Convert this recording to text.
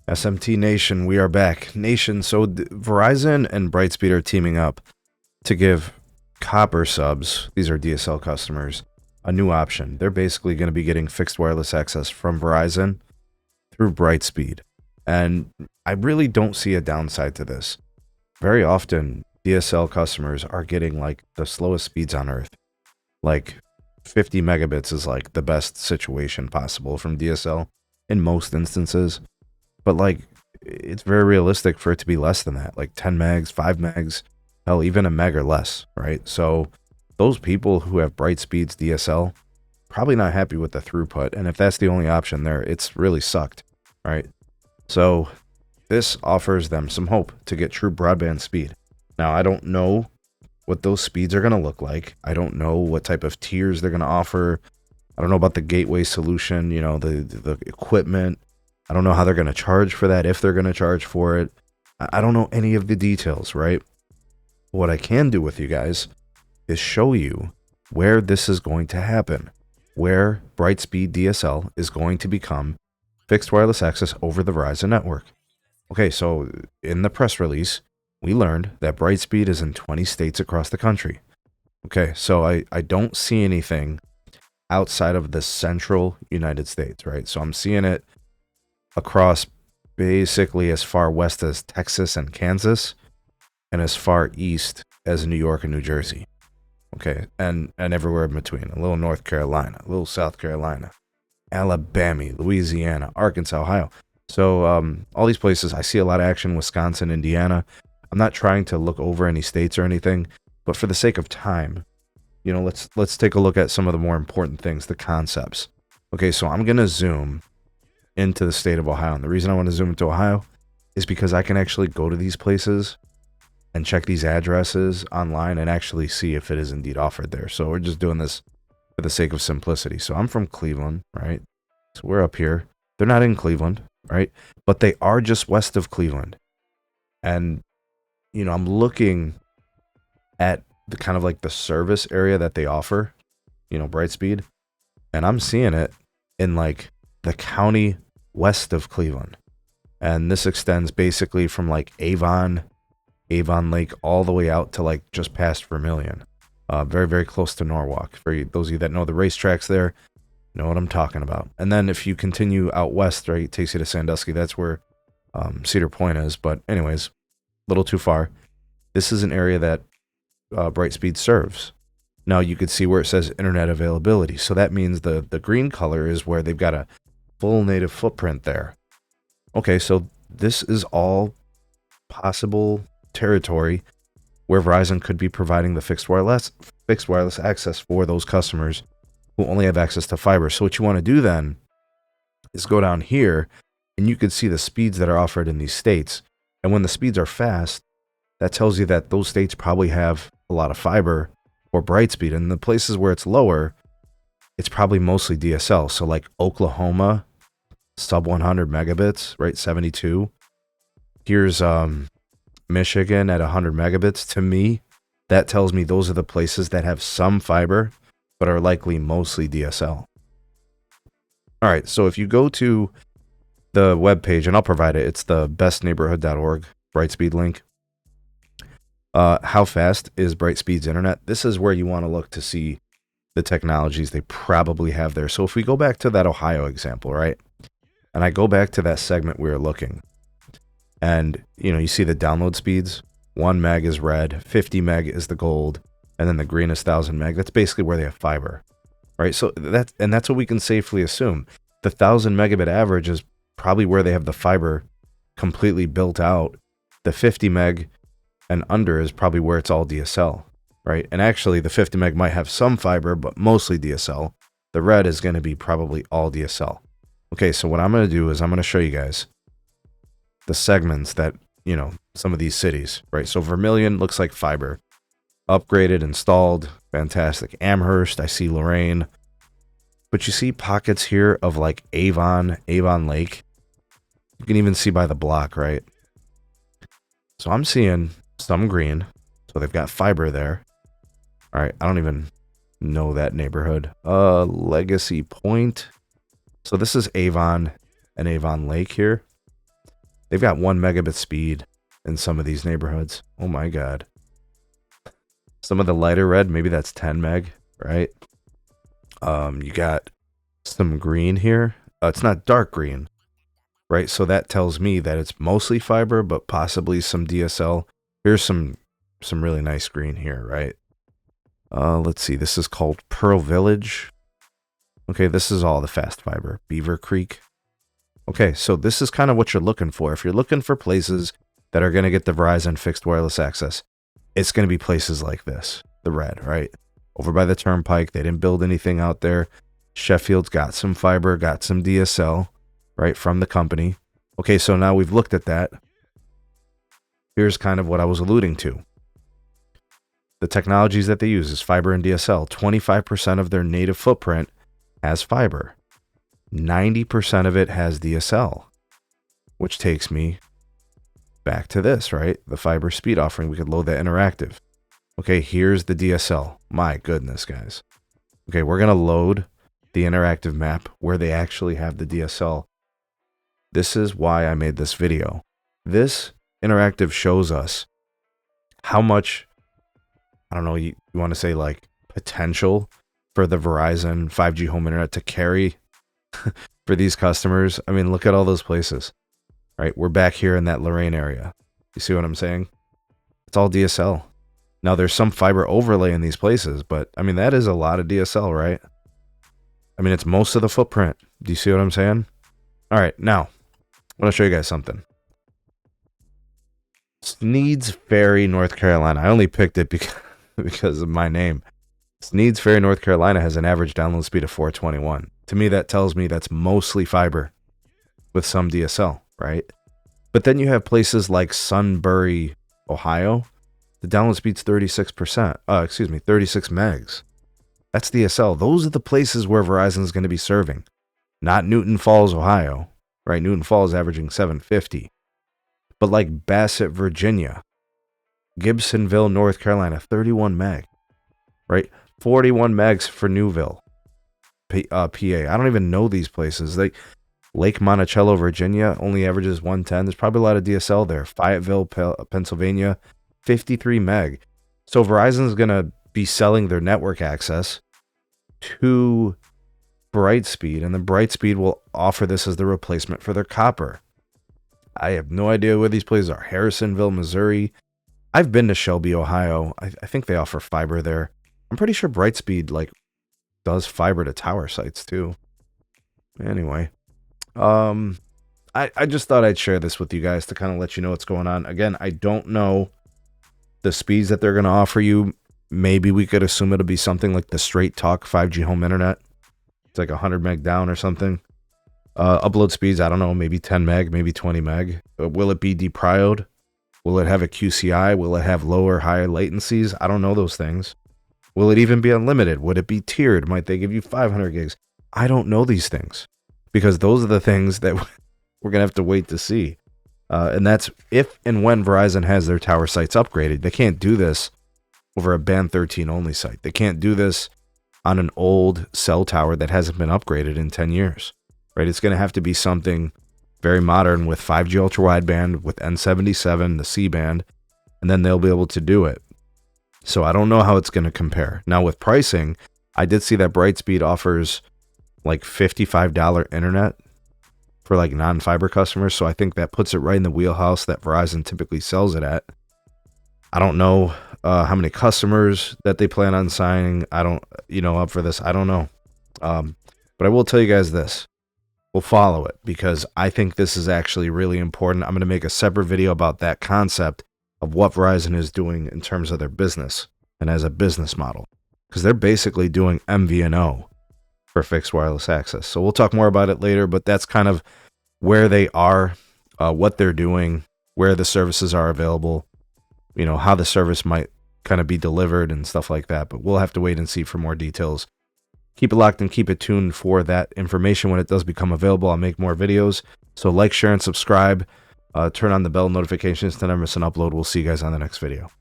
SMT Nation, we are back. Nation, so Verizon and Brightspeed are teaming up to give copper subs, these are DSL customers, a new option. They're basically going to be getting fixed wireless access from Verizon through Brightspeed. And I really don't see a downside to this. Very often, DSL customers are getting like the slowest speeds on earth. Like 50 megabits is like the best situation possible from DSL in most instances. But like, it's very realistic for it to be less than that, like 10 megs, 5 megs, hell, even a meg or less, right? So those people who have Brightspeed's DSL, probably not happy with the throughput. And if that's the only option there, it's really sucked, right? So this offers them some hope to get true broadband speed. Now, I don't know what those speeds are going to look like. I don't know what type of tiers they're going to offer. I don't know about the gateway solution, you know, the equipment. I don't know how they're going to charge for that, if they're going to charge for it. I don't know any of the details, right? What I can do with you guys is show you where this is going to happen, where Brightspeed DSL is going to become fixed wireless access over the Verizon network. Okay, so in the press release, we learned that Brightspeed is in 20 states across the country. Okay, so I don't see anything outside of the central United States, right? So I'm seeing it across basically as far west as Texas and Kansas, and as far east as New York and New Jersey. Okay, and everywhere in between. A little North Carolina, a little South Carolina, Alabama, Louisiana, Arkansas, Ohio. So all these places, I see a lot of action. Wisconsin, Indiana. I'm not trying to look over any states or anything, but for the sake of time, you know, let's take a look at some of the more important things, the concepts. Okay, so I'm gonna zoom into the state of Ohio. And the reason I want to zoom into Ohio is because I can actually go to these places and check these addresses online and actually see if it is indeed offered there. So we're just doing this for the sake of simplicity. So I'm from Cleveland, right? So we're up here. They're not in Cleveland, right? But they are just west of Cleveland. And, you know, I'm looking at the kind of like the service area that they offer, you know, Brightspeed. And I'm seeing it in like the county west of Cleveland. And this extends basically from like Avon Lake, all the way out to like just past Vermilion. Very, very close to Norwalk. For those of you that know the racetracks there, know what I'm talking about. And then if you continue out west, right, it takes you to Sandusky. That's where Cedar Point is. But anyways, a little too far. This is an area that Brightspeed serves. Now you could see where it says internet availability. So that means the green color is where they've got a full native footprint there. Okay, so this is all possible territory where Verizon could be providing the fixed wireless access for those customers who only have access to fiber. So what you want to do then is go down here and you can see the speeds that are offered in these states. And when the speeds are fast, that tells you that those states probably have a lot of fiber or Brightspeed. And the places where it's lower, it's probably mostly DSL. So like Oklahoma, sub 100 megabits, right? 72. Here's Michigan at 100 megabits. To me, that tells me those are the places that have some fiber, but are likely mostly DSL. All right, so if you go to the webpage, and I'll provide it, it's the bestneighborhood.org Brightspeed link. How fast is Brightspeed's internet? This is where you want to look to see the technologies they probably have there. So if we go back to that Ohio example, right? And I go back to that segment we were looking. And, you know, you see the download speeds. 1 meg is red, 50 meg is the gold, and then the green is 1000 meg. That's basically where they have fiber, right? So that's what we can safely assume. The 1000 megabit average is probably where they have the fiber completely built out. The 50 meg and under is probably where it's all DSL, right? And actually the 50 meg might have some fiber, but mostly DSL. The red is going to be probably all DSL. Okay, so what I'm going to do is I'm going to show you guys the segments that, you know, some of these cities, right? So Vermilion looks like fiber. Upgraded, installed, fantastic. Amherst, I see Lorraine. But you see pockets here of like Avon Lake. You can even see by the block, right? So I'm seeing some green. So they've got fiber there. All right, I don't even know that neighborhood. Legacy Point. So this is Avon and Avon Lake here. They've got 1 megabit speed in some of these neighborhoods. Oh my God. Some of the lighter red, maybe that's 10 meg, right? You got some green here. It's not dark green, right? So that tells me that it's mostly fiber, but possibly some DSL. Here's some really nice green here, right? Let's see. This is called Pearl Village. Okay, this is all the fast fiber. Beaver Creek. Okay, so this is kind of what you're looking for. If you're looking for places that are going to get the Verizon fixed wireless access, it's going to be places like this. The red, right? Over by the Turnpike. They didn't build anything out there. Sheffield's got some fiber, got some DSL, right, from the company. Okay, so now we've looked at that. Here's kind of what I was alluding to. The technologies that they use is fiber and DSL. 25% of their native footprint has fiber. 90% of it has DSL, which takes me back to this, right? The fiber speed offering. We could load that interactive. Okay, here's the DSL. My goodness, guys. Okay, we're going to load the interactive map where they actually have the DSL. This is why I made this video. This interactive shows us how much, I don't know, you want to say like potential for the Verizon 5G home internet to carry for these customers. I mean, look at all those places, right? We're back here in that Lorraine area. You see what I'm saying? It's all DSL. Now there's some fiber overlay in these places, but I mean, that is a lot of DSL, right? I mean, it's most of the footprint. Do you see what I'm saying? All right, now I want to show you guys something. Sneed's Ferry, North Carolina. I only picked it because of my name. Sneed's Ferry, North Carolina has an average download speed of 421. To me, that tells me that's mostly fiber with some DSL, right? But then you have places like Sunbury, Ohio. The download speed's 36 megs. That's DSL. Those are the places where Verizon is going to be serving. Not Newton Falls, Ohio, right? Newton Falls averaging 750. But like Bassett, Virginia, Gibsonville, North Carolina, 31 meg, right? 41 megs for Newville, PA. I don't even know these places. Lake Monticello, Virginia, only averages 110. There's probably a lot of DSL there. Fayetteville, Pennsylvania, 53 meg. So Verizon's going to be selling their network access to Brightspeed, and then Brightspeed will offer this as the replacement for their copper. I have no idea where these places are. Harrisonville, Missouri. I've been to Shelby, Ohio. I think they offer fiber there. I'm pretty sure Brightspeed does fiber to tower sites too. Anyway, I just thought I'd share this with you guys to kind of let you know what's going on. Again, I don't know the speeds that they're going to offer you. Maybe we could assume it'll be something like the Straight Talk 5G home internet. It's like 100 meg down or something. Upload speeds, I don't know, maybe 10 meg, maybe 20 meg. Will it be deprioed? Will it have a QCI? Will it have low or high latencies? I don't know those things. Will it even be unlimited? Would it be tiered? Might they give you 500 gigs? I don't know these things, because those are the things that we're going to have to wait to see. And that's if and when Verizon has their tower sites upgraded. They can't do this over a Band 13 only site. They can't do this on an old cell tower that hasn't been upgraded in 10 years. Right? It's going to have to be something very modern with 5G Ultrawide, with N77, the C-band, and then they'll be able to do it. So I don't know how it's going to compare. Now with pricing, I did see that Brightspeed offers like $55 internet for like non-fiber customers. So I think that puts it right in the wheelhouse that Verizon typically sells it at. I don't know how many customers that they plan on signing. I don't, up for this. I don't know. But I will tell you guys this. We'll follow it because I think this is actually really important. I'm going to make a separate video about that concept of what Verizon is doing in terms of their business and as a business model, because they're basically doing MVNO for fixed wireless access. So we'll talk more about it later, but that's kind of where they are, what they're doing, where the services are available, how the service might kind of be delivered and stuff like that. But we'll have to wait and see for more details. Keep it locked and keep it tuned for that information when it does become available. I'll make more videos. So like, share, and subscribe. Turn on the bell notifications to never miss an upload. We'll see you guys on the next video.